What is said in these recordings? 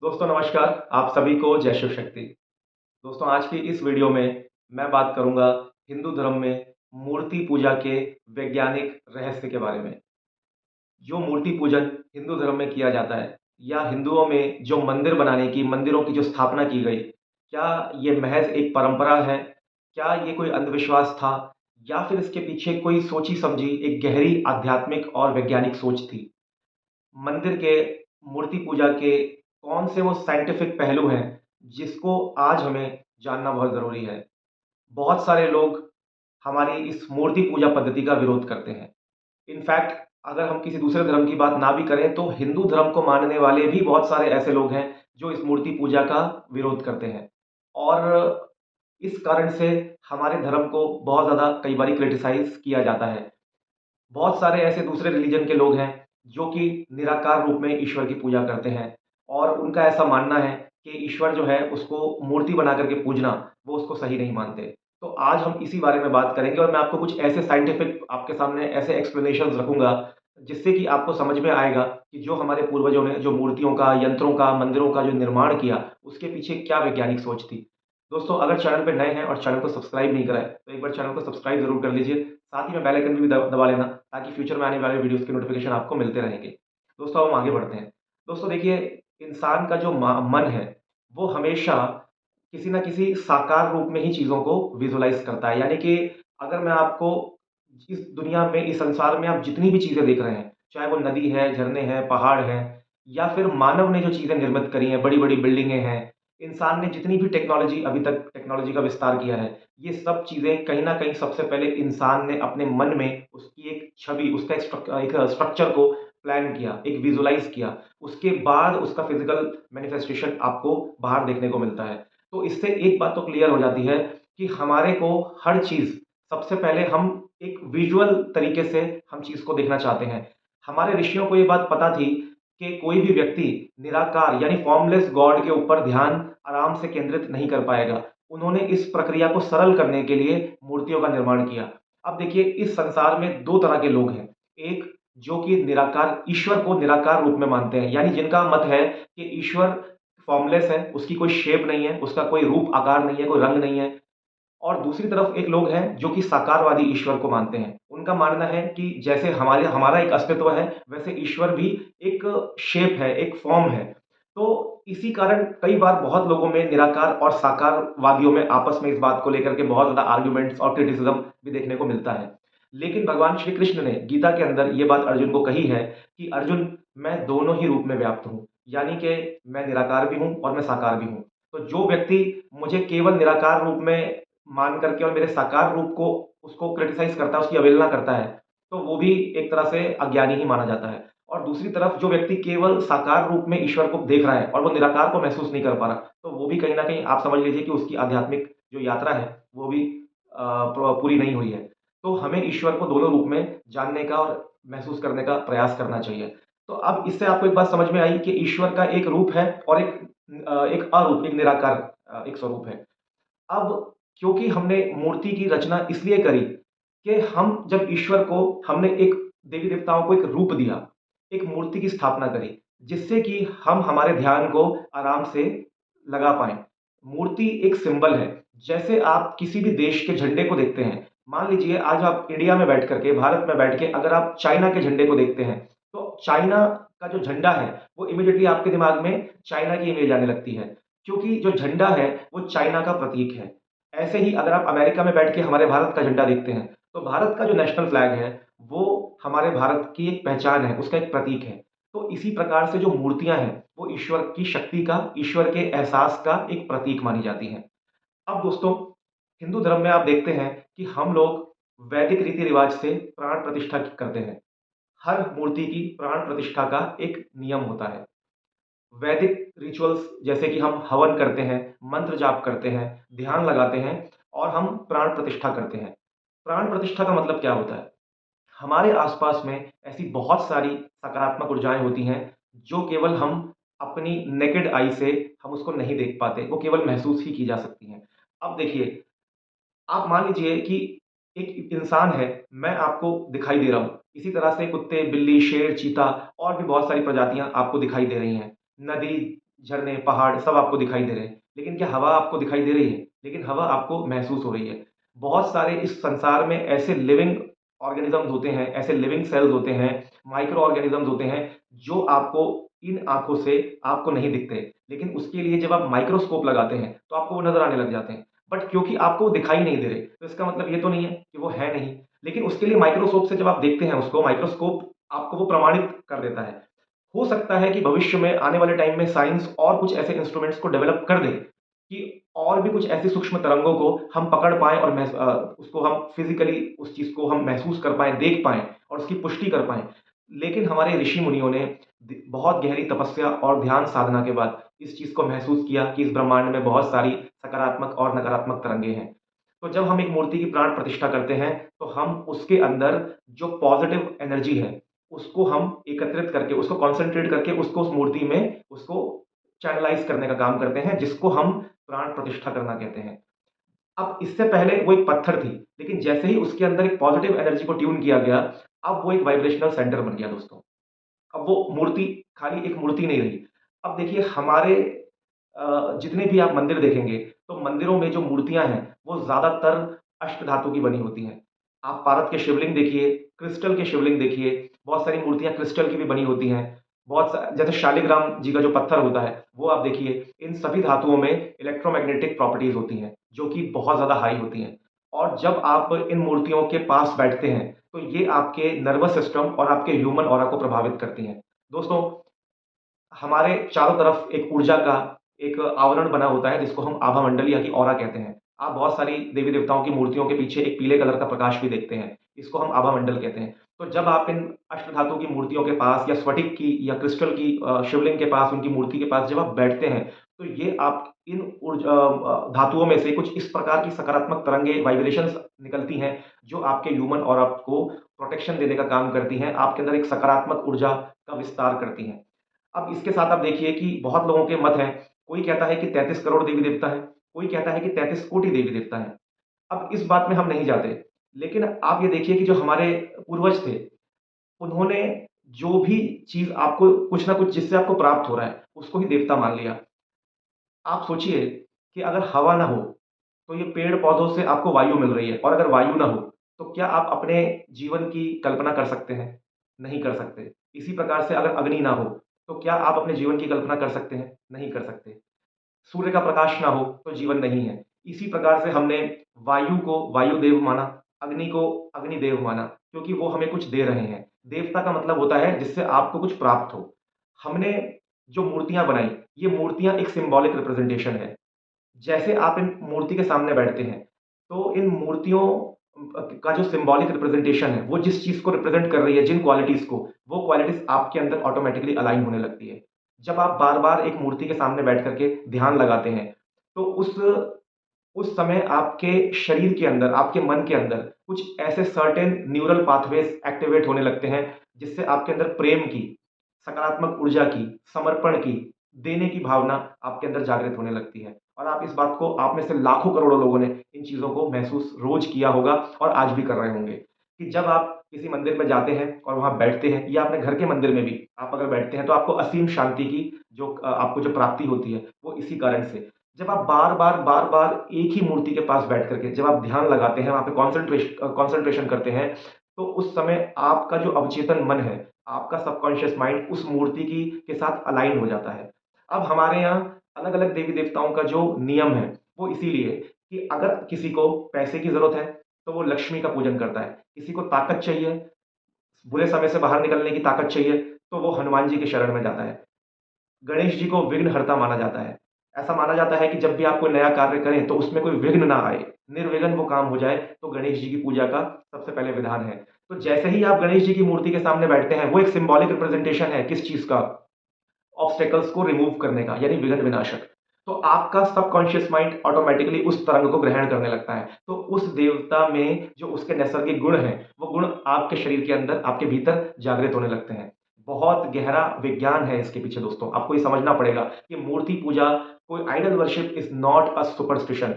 दोस्तों नमस्कार, आप सभी को जय शिव शक्ति। दोस्तों आज की इस वीडियो में मैं बात करूँगा हिंदू धर्म में मूर्ति पूजा के वैज्ञानिक रहस्य के बारे में। जो मूर्ति पूजन हिंदू धर्म में किया जाता है या हिंदुओं में जो मंदिर बनाने की, मंदिरों की जो स्थापना की गई, क्या ये महज़ एक परंपरा है? क्या ये कोई अंधविश्वास था? या फिर इसके पीछे कोई सोची-समझी एक गहरी आध्यात्मिक और वैज्ञानिक सोच थी? मंदिर के मूर्ति पूजा के कौन से वो साइंटिफिक पहलू हैं, जिसको आज हमें जानना बहुत ज़रूरी है। बहुत सारे लोग हमारी इस मूर्ति पूजा पद्धति का विरोध करते हैं। इनफैक्ट अगर हम किसी दूसरे धर्म की बात ना भी करें, तो हिंदू धर्म को मानने वाले भी बहुत सारे ऐसे लोग हैं, जो इस मूर्ति पूजा का विरोध करते हैं। और इस कारण से हमारे धर्म को बहुत ज़्यादा कई बारी क्रिटिसाइज़ किया जाता है। बहुत सारे ऐसे दूसरे रिलीजन के लोग हैं, जो कि निराकार रूप में ईश्वर की पूजा करते हैं और उनका ऐसा मानना है कि ईश्वर जो है उसको मूर्ति बना कर के पूजना, वो उसको सही नहीं मानते। तो आज हम इसी बारे में बात करेंगे और मैं आपको कुछ ऐसे साइंटिफिक आपके सामने ऐसे एक्सप्लेनेशंस रखूँगा, जिससे कि आपको समझ में आएगा कि जो हमारे पूर्वजों ने जो मूर्तियों का, यंत्रों का, मंदिरों का जो निर्माण किया, उसके पीछे क्या वैज्ञानिक सोच थी। दोस्तों अगर चैनल पे नए हैं और चैनल को सब्सक्राइब नहीं करा है, तो एक बार चैनल को सब्सक्राइब ज़रूर कर लीजिए। साथ ही में बेल आइकन भी दबा लेना, ताकि फ्यूचर में आने वाले वीडियोज़ के नोटिफ़िकेशन आपको मिलते रहेंगे। दोस्तों अब हम आगे बढ़ते हैं। दोस्तों देखिए, इंसान का जो मन है, वो हमेशा किसी न किसी साकार रूप में ही चीज़ों को विज़ुअलाइज़ करता है। यानी कि अगर मैं आपको इस दुनिया में, इस संसार में आप जितनी भी चीज़ें देख रहे हैं, चाहे वो नदी है, झरने हैं, पहाड़ हैं या फिर मानव ने जो चीज़ें निर्मित करी हैं, बड़ी-बड़ी बिल्डिंगें हैं, इंसान ने जितनी भी टेक्नोलॉजी अभी तक टेक्नोलॉजी का विस्तार किया है, ये सब चीज़ें कहीं न कहीं सबसे पहले इंसान ने अपने मन में उसकी एक छवि, उसका एक स्ट्रक्चर को प्लान किया, एक विज़ुअलाइज़ किया। उसके बाद उसका फ़िज़िकल मैनिफेस्टेशन आपको बाहर देखने को मिलता है। तो इससे एक बात तो क्लियर हो जाती है कि हमारे को हर चीज़ सबसे पहले हम एक विज़ुअल तरीके से हम चीज़ को देखना चाहते हैं। हमारे ऋषियों को ये बात पता थी कि कोई भी व्यक्ति निराकार यानी फ़ॉर्मलेस गॉड के ऊपर ध्यान आराम से केंद्रित नहीं कर पाएगा। उन्होंने इस प्रक्रिया को सरल करने के लिए मूर्तियों का निर्माण किया। अब देखिए इस संसार में 2 तरह के लोग हैं। एक जो कि निराकार ईश्वर को निराकार रूप में मानते हैं, यानी जिनका मत है कि ईश्वर फ़ॉर्मलेस है, उसकी कोई शेप नहीं है, उसका कोई रूप आकार नहीं है, कोई रंग नहीं है। और दूसरी तरफ एक लोग हैं जो कि साकारवादी ईश्वर को मानते हैं। उनका मानना है कि जैसे हमारा एक अस्तित्व है, वैसे ईश्वर भी एक शेप है, एक फ़ॉर्म है। तो इसी कारण कई बार बहुत लोगों में निराकार और साकारवादियों में आपस में इस बात को लेकर के बहुत ज़्यादा आर्ग्यूमेंट्स और क्रिटिसिज़्म भी देखने को मिलता है। लेकिन भगवान श्री कृष्ण ने गीता के अंदर ये बात अर्जुन को कही है कि अर्जुन, मैं दोनों ही रूप में व्याप्त हूँ। यानी कि मैं निराकार भी हूँ और मैं साकार भी हूँ। तो जो व्यक्ति मुझे केवल निराकार रूप में मान करके और मेरे साकार रूप को उसको क्रिटिसाइज़ करता है, उसकी अवहेलना करता है, तो वो भी एक तरह से अज्ञानी ही माना जाता है। और दूसरी तरफ जो व्यक्ति केवल साकार रूप में ईश्वर को देख रहा है और वो निराकार को महसूस नहीं कर पा रहा, तो वो भी कहीं न कहीं आप समझ लीजिए कि उसकी आध्यात्मिक जो यात्रा है, वो भी पूरी नहीं हुई है। तो हमें ईश्वर को दोनों रूप में जानने का और महसूस करने का प्रयास करना चाहिए। तो अब इससे आपको एक बात समझ में आई कि ईश्वर का एक रूप है और एक अरूप, एक निराकार एक स्वरूप है। अब क्योंकि हमने मूर्ति की रचना इसलिए करी कि हम जब ईश्वर को हमने एक देवी-देवताओं को एक रूप दिया, एक मूर्ति की स्थापना करी, जिससे कि हम हमारे ध्यान को आराम से लगा पाएँ। मूर्ति एक सिंबल है, जैसे आप किसी भी देश के झंडे को देखते हैं, मान लीजिए आज आप इंडिया में बैठ कर के, भारत में बैठ के अगर आप चाइना के झंडे को देखते हैं, तो चाइना का जो झंडा है, वो इमीडिएटली आपके दिमाग में चाइना की इमेज आने लगती है, क्योंकि जो झंडा है, वो चाइना का प्रतीक है। ऐसे ही अगर आप अमेरिका में बैठ के हमारे भारत का झंडा देखते हैं, तो भारत का जो नेशनल फ्लैग है, वो हमारे भारत की एक पहचान है, उसका एक प्रतीक है। तो इसी प्रकार से जो मूर्तियाँ हैं, वो ईश्वर की शक्ति का, ईश्वर के एहसास का एक प्रतीक मानी जाती हैं। अब दोस्तों, हिंदू धर्म में आप देखते हैं कि हम लोग वैदिक रीति-रिवाज से प्राण प्रतिष्ठा करते हैं। हर मूर्ति की प्राण प्रतिष्ठा का एक नियम होता है। वैदिक रिचुअल्स जैसे कि हम हवन करते हैं, मंत्र जाप करते हैं, ध्यान लगाते हैं और हम प्राण प्रतिष्ठा करते हैं। प्राण प्रतिष्ठा का मतलब क्या होता है? हमारे आसपास में ऐसी बहुत सारी सकारात्मक ऊर्जाएँ होती हैं, जो केवल हम अपनी नेकेड आई से हम उसको नहीं देख पाते, वो केवल महसूस ही की जा सकती हैं। अब देखिए, आप मान लीजिए कि एक इंसान है, मैं आपको दिखाई दे रहा हूँ। इसी तरह से कुत्ते, बिल्ली, शेर, चीता और भी बहुत सारी प्रजातियाँ आपको दिखाई दे रही हैं। नदी, झरने, पहाड़ सब आपको दिखाई दे रहे हैं। लेकिन क्या हवा आपको दिखाई दे रही है? लेकिन हवा आपको महसूस हो रही है। बहुत सारे इस संसार में ऐसे लिविंग ऑर्गेनिज़म्स होते हैं, ऐसे लिविंग सेल्स होते हैं, माइक्रो ऑर्गेनिज़म्स होते हैं, जो आपको इन आँखों से आपको नहीं दिखते। लेकिन उसके लिए जब आप माइक्रोस्कोप लगाते हैं, तो आपको वो नज़र आने लग जाते हैं। बट क्योंकि आपको वो दिखाई नहीं दे रहे, तो इसका मतलब ये तो नहीं है कि वो है नहीं। लेकिन उसके लिए माइक्रोस्कोप से जब आप देखते हैं उसको, माइक्रोस्कोप आपको वो प्रमाणित कर देता है। हो सकता है कि भविष्य में आने वाले टाइम में साइंस और कुछ ऐसे इंस्ट्रूमेंट्स को डेवलप कर दे कि और भी कुछ ऐसी सूक्ष्म तरंगों को हम पकड़ पाएँ और उसको हम फिज़िकली उस चीज़ को हम महसूस कर पाएँ, देख पाएँ और उसकी पुष्टि कर पाएँ। लेकिन हमारे ऋषि-मुनियों ने बहुत गहरी तपस्या और ध्यान साधना के बाद इस चीज़ को महसूस किया कि इस ब्रह्मांड में बहुत सारी सकारात्मक और नकारात्मक तरंगें हैं। तो जब हम एक मूर्ति की प्राण प्रतिष्ठा करते हैं, तो हम उसके अंदर जो पॉज़िटिव एनर्जी है, उसको हम एकत्रित करके, उसको कॉन्सन्ट्रेट करके उसको उस मूर्ति में उसको चैनलाइज़ करने का काम करते हैं, जिसको हम प्राण प्रतिष्ठा करना कहते हैं। अब इससे पहले वो एक पत्थर थी, लेकिन जैसे ही उसके अंदर एक पॉज़िटिव एनर्जी को ट्यून किया गया, अब वो एक वाइब्रेशनल सेंटर बन गया दोस्तों। अब वो मूर्ति खाली एक मूर्ति नहीं रही। अब देखिए हमारे जितने भी आप मंदिर देखेंगे, तो मंदिरों में जो मूर्तियाँ हैं, वो ज़्यादातर अष्टधातु की बनी होती हैं। आप पारद के शिवलिंग देखिए, क्रिस्टल के शिवलिंग देखिए, बहुत सारी मूर्तियाँ क्रिस्टल की भी बनी होती हैं। बहुत सा जैसे शालिग्राम जी का जो पत्थर होता है, वो आप देखिए, इन सभी धातुओं में इलेक्ट्रोमैग्नेटिक प्रॉपर्टीज़ होती हैं, जो कि बहुत ज़्यादा हाई होती हैं। और जब आप इन मूर्तियों के पास बैठते हैं, तो ये आपके नर्वस सिस्टम और आपके ह्यूमन ऑरा को प्रभावित करती हैं। दोस्तों, हमारे चारों तरफ एक ऊर्जा का एक आवरण बना होता है जिसको हम आभा मंडल या कि ऑरा कहते हैं। आप बहुत सारी देवी-देवताओं की मूर्तियों के पीछे एक पीले कलर का प्रकाश भी देखते हैं। इसको हम आभा मंडल कहते हैं। तो जब आप इन अष्टधातु की मूर्तियों के पास या स्फटिक की या क्रिस्टल की शिवलिंग के पास, उनकी मूर्ति के पास जब आप बैठते हैं, तो ये आप इन धातुओं में से कुछ इस प्रकार की सकारात्मक तरंगें, वाइब्रेशंस निकलती हैं, जो आपके ह्यूमन ऑरा को प्रोटेक्शन देने का काम करती हैं। आपके अंदर एक सकारात्मक ऊर्जा का विस्तार करती हैं। अब इसके साथ आप देखिए कि बहुत लोगों के मत हैं, कोई कहता है कि 33 करोड़ देवी-देवता हैं, कोई कहता है कि 33 कोटि देवी-देवता हैं। अब इस बात में हम नहीं जाते, लेकिन आप ये देखिए कि जो हमारे पूर्वज थे, उन्होंने जो भी चीज़ आपको कुछ ना कुछ जिससे आपको प्राप्त हो रहा है, उसको ही देवता मान लिया। आप सोचिए कि अगर हवा ना हो, तो ये पेड़-पौधों से आपको वायु मिल रही है और अगर वायु ना हो, तो क्या आप अपने जीवन की कल्पना कर सकते हैं? नहीं कर सकते। इसी प्रकार से अगर अग्नि ना हो, तो क्या आप अपने जीवन की कल्पना कर सकते हैं? नहीं कर सकते। सूर्य का प्रकाश ना हो, तो जीवन नहीं है। इसी प्रकार से हमने वायु को वायुदेव माना, अग्नि को अग्निदेव माना, क्योंकि वो हमें कुछ दे रहे हैं। देवता का मतलब होता है जिससे आपको कुछ प्राप्त हो। हमने जो मूर्तियाँ बनाई, ये मूर्तियाँ एक सिम्बॉलिक रिप्रेज़ेंटेशन है। जैसे आप इन मूर्ति के सामने बैठते हैं, तो इन मूर्तियों का जो सिम्बॉलिक रिप्रेज़ेंटेशन है, वो जिस चीज़ को रिप्रेज़ेंट कर रही है, जिन क्वालिटीज़ को, वो क्वालिटीज़ आपके अंदर ऑटोमैटिकली अलाइन होने लगती है। जब आप बार-बार एक मूर्ति के सामने बैठ कर के ध्यान लगाते हैं, तो उस समय आपके शरीर के अंदर, आपके मन के अंदर कुछ ऐसे सर्टेन न्यूरल पाथवेज़ एक्टिवेट होने लगते हैं, जिससे आपके अंदर प्रेम की, सकारात्मक ऊर्जा की, समर्पण की, देने की भावना आपके अंदर जागृत होने लगती है। और आप इस बात को आप में से लाखों करोड़ों लोगों ने इन चीज़ों को महसूस रोज़ किया होगा और आज भी कर रहे होंगे, कि जब आप किसी मंदिर में जाते हैं और वहाँ बैठते हैं या अपने घर के मंदिर में भी आप अगर बैठते हैं, तो आपको असीम शांति की जो आपको जो प्राप्ति होती है, वो इसी कारण से। जब आप बार-बार एक ही मूर्ति के पास बैठ कर के जब आप ध्यान लगाते हैं, वहाँ पे कॉन्सन्ट्रेशन करते हैं, तो उस समय आपका जो अवचेतन मन है, आपका सबकॉन्शियस माइंड उस मूर्ति के साथ अलाइन हो जाता है। अब हमारे यहाँ अलग-अलग देवी-देवताओं का जो नियम है, वो इसीलिए कि अगर किसी को पैसे की ज़रूरत है, तो वो लक्ष्मी का पूजन करता है। किसी को ताकत चाहिए, बुरे समय से बाहर निकलने की ताकत चाहिए, तो वो हनुमान जी के शरण में जाता है। गणेश जी को विघ्नहर्ता माना जाता है। ऐसा माना जाता है कि जब भी आप कोई नया कार्य करें, तो उसमें कोई विघ्न ना आए, निर्विघ्न वो काम हो जाए, तो गणेश जी की पूजा का सबसे पहले विधान है। तो जैसे ही आप गणेश जी की मूर्ति के सामने बैठते हैं, वो एक सिम्बॉलिक रिप्रेज़ेंटेशन है किस चीज़ का? ऑब्स्टेकल्स को रिमूव करने का, यानी विघ्न विनाशक। तो आपका सबकॉन्शियस माइंड ऑटोमैटिकली उस तरंग को ग्रहण करने लगता है। तो उस देवता में जो उसके नैसर्गिक गुण हैं, वो गुण आपके शरीर के अंदर, आपके भीतर जागृत होने लगते हैं। बहुत गहरा विज्ञान है इसके पीछे दोस्तों, आपको ये समझना पड़ेगा कि मूर्ति पूजा, कोई idol worship is not a superstition.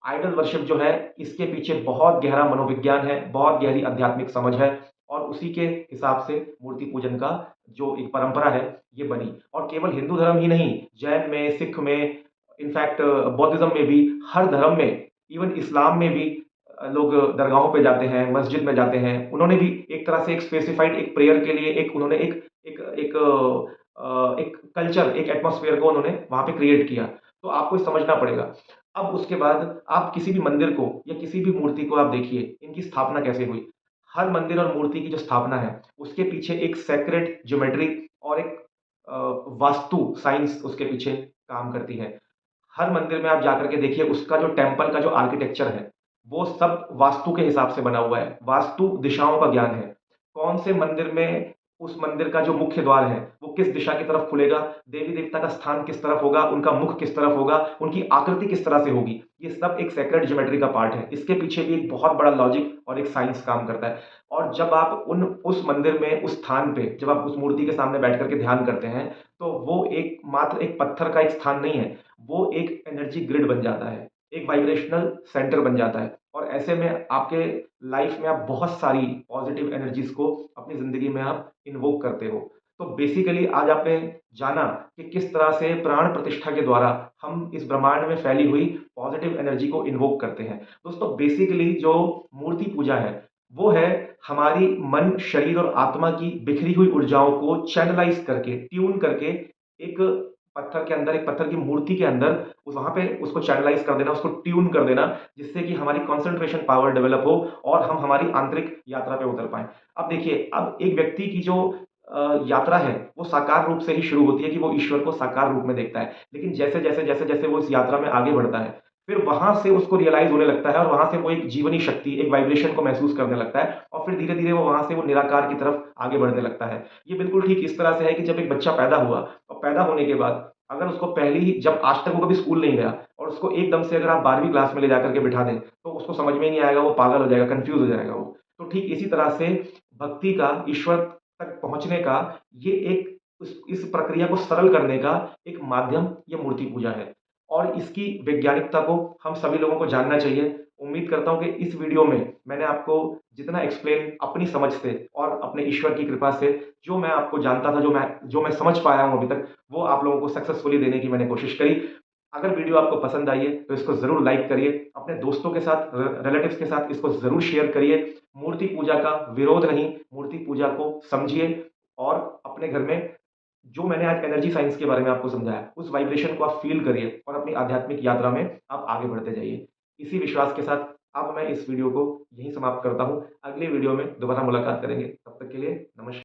Idol worship जो है, इसके पीछे बहुत गहरा मनोविज्ञान है, बहुत गहरी आध्यात्मिक समझ है और उसी के हिसाब से मूर्ति पूजन का जो एक परंपरा है ये बनी। और केवल हिंदू धर्म ही नहीं, जैन में, सिख में, इनफैक्ट बौद्धिज्म में भी, हर धर्म में, इवन इस्लाम में भी लोग दरगाहों पे जाते हैं, मस्जिद में जाते हैं। उन्होंने भी एक तरह से एक स्पेसिफाइड एक प्रेयर के लिए एक उन्होंने एक एक एक कल्चर, एक एटमॉस्फेयर को उन्होंने वहाँ पे क्रिएट किया। तो आपको ये समझना पड़ेगा। अब उसके बाद आप किसी भी मंदिर को या किसी भी मूर्ति को आप देखिए, इनकी स्थापना कैसे हुई। हर मंदिर और मूर्ति की जो स्थापना है, उसके पीछे एक सेक्रेड ज्योमेट्री और एक वास्तु साइंस उसके पीछे काम करती है। हर मंदिर में आप जाकर के देखिए, उसका जो टेम्पल का जो आर्किटेक्चर है, वो सब वास्तु के हिसाब से बना हुआ है। वास्तु दिशाओं का ज्ञान है। कौन से मंदिर में उस मंदिर का जो मुख्य द्वार है, वो किस दिशा की तरफ खुलेगा, देवी-देवता का स्थान किस तरफ होगा, उनका मुख किस तरफ होगा, उनकी आकृति किस तरह से होगी, ये सब एक सेक्रेड ज्योमेट्री का पार्ट है। इसके पीछे भी एक बहुत बड़ा लॉजिक और एक साइंस काम करता है। और जब आप उस मंदिर में, उस स्थान पे, जब आप उस मूर्ति के सामने बैठ कर के ध्यान करते हैं, तो वो एक मात्र एक पत्थर का एक स्थान नहीं है, वो एक एनर्जी ग्रिड बन जाता है, एक वाइब्रेशनल सेंटर बन जाता है। और ऐसे में आपके लाइफ में आप बहुत सारी पॉजिटिव एनर्जीज को अपनी ज़िंदगी में आप इन्वोक करते हो। तो बेसिकली आज आपने जाना कि किस तरह से प्राण प्रतिष्ठा के द्वारा हम इस ब्रह्मांड में फैली हुई पॉजिटिव एनर्जी को इन्वोक करते हैं। दोस्तों, बेसिकली जो मूर्ति पूजा है, वो है हमारी मन, शरीर और आत्मा की बिखरी हुई ऊर्जाओं को चैनलाइज़ करके, ट्यून करके एक पत्थर के अंदर, एक पत्थर की मूर्ति के अंदर उस वहाँ पे उसको चैनलाइज़ कर देना, उसको ट्यून कर देना, जिससे कि हमारी कंसंट्रेशन पावर डेवलप हो और हम हमारी आंतरिक यात्रा पे उतर पाएँ। अब देखिए, अब एक व्यक्ति की जो यात्रा है, वो साकार रूप से ही शुरू होती है कि वो ईश्वर को साकार रूप में देखता है। लेकिन जैसे-जैसे वो इस यात्रा में आगे बढ़ता है, फिर वहाँ से उसको रियलाइज़ होने लगता है और वहाँ से वो एक जीवनी शक्ति, एक वाइब्रेशन को महसूस करने लगता है और फिर धीरे-धीरे वो वहाँ से वो निराकार की तरफ आगे बढ़ने लगता है। ये बिल्कुल ठीक इस तरह से है कि जब एक बच्चा पैदा हुआ और पैदा होने के बाद अगर उसको पहली ही, जब आज तक वो कभी स्कूल नहीं गया और उसको एकदम से अगर आप 12वीं क्लास में ले जाकर के बिठा दें, तो उसको समझ में ही नहीं आएगा, वो पागल हो जाएगा, कन्फ्यूज़ हो जाएगा वो। तो ठीक इसी तरह से भक्ति का, ईश्वर तक पहुँचने का ये एक इस प्रक्रिया को सरल करने का एक माध्यम ये मूर्ति पूजा है। और इसकी वैज्ञानिकता को हम सभी लोगों को जानना चाहिए। उम्मीद करता हूँ कि इस वीडियो में मैंने आपको जितना एक्सप्लेन अपनी समझ से और अपने ईश्वर की कृपा से जो मैं आपको जानता था, जो मैं समझ पाया हूँ अभी तक, वो आप लोगों को सक्सेसफुली देने की मैंने कोशिश करी। अगर वीडियो आपको पसंद आई है, तो इसको ज़रूर लाइक करिए, अपने दोस्तों के साथ, रिलेटिव्स के साथ इसको ज़रूर शेयर करिए। मूर्ति पूजा का विरोध नहीं, मूर्ति पूजा को समझिए और अपने घर में जो मैंने आज एनर्जी साइंस के बारे में आपको समझाया, उस वाइब्रेशन को आप फ़ील करिए और अपनी आध्यात्मिक यात्रा में आप आगे बढ़ते जाइए। इसी विश्वास के साथ अब मैं इस वीडियो को यहीं समाप्त करता हूँ। अगले वीडियो में दोबारा मुलाकात करेंगे। तब तक के लिए नमस्कार।